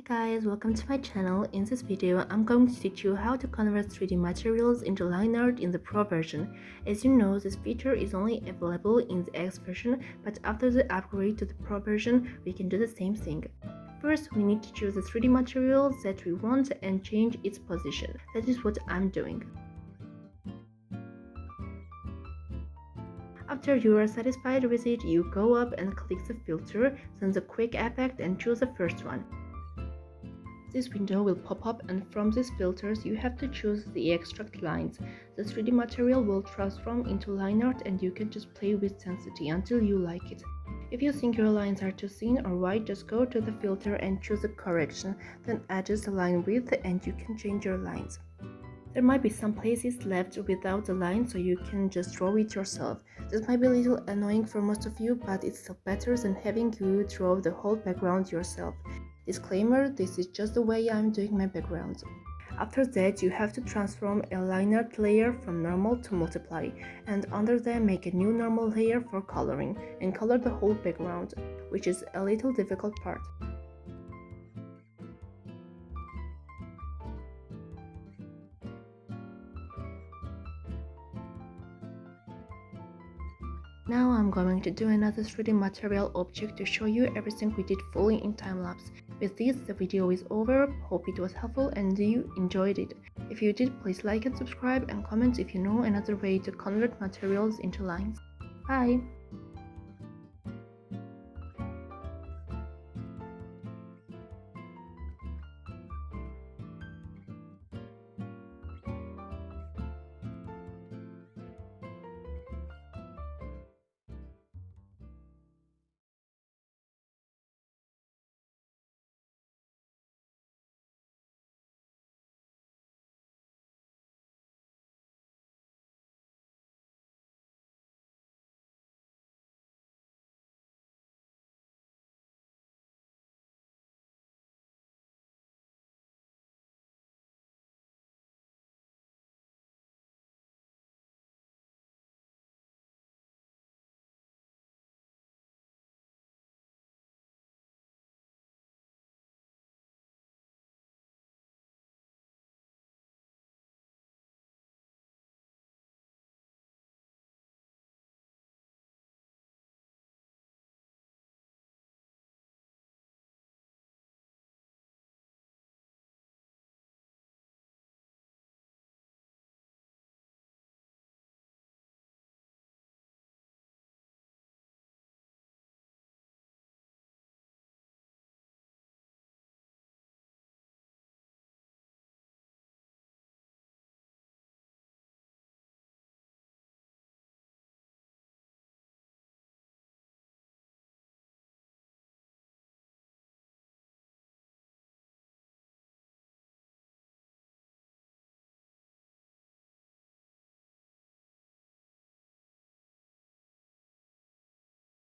Guys, welcome to my channel. In this video, I'm going to teach you how to convert 3D materials into line art in the Pro version. As you know, this feature is only available in the X version, but after the upgrade to the Pro version, we can do the same thing. First, we need to choose the 3D material that we want and change its position. That is what I'm doing. After you are satisfied with it, you go up and click the filter, then the quick effect and choose the first one. This window will pop up, and from these filters you have to choose the extract lines. The 3D material will transform into line art and you can just play with density until you like it. If you think your lines are too thin or wide, just go to the filter and choose a correction, then adjust the line width and you can change your lines. There might be some places left without the line, so you can just draw it yourself. This might be a little annoying for most of you, but it's still better than having you draw the whole background yourself. Disclaimer, this is just the way I'm doing my backgrounds. After that, you have to transform a line art layer from normal to multiply, and under them make a new normal layer for coloring, and color the whole background, which is a little difficult part. Now I'm going to do another 3D material object to show you everything we did fully in time-lapse. With this, the video is over. Hope it was helpful and you enjoyed it. If you did, please like and subscribe and comment if you know another way to convert materials into lines. Bye!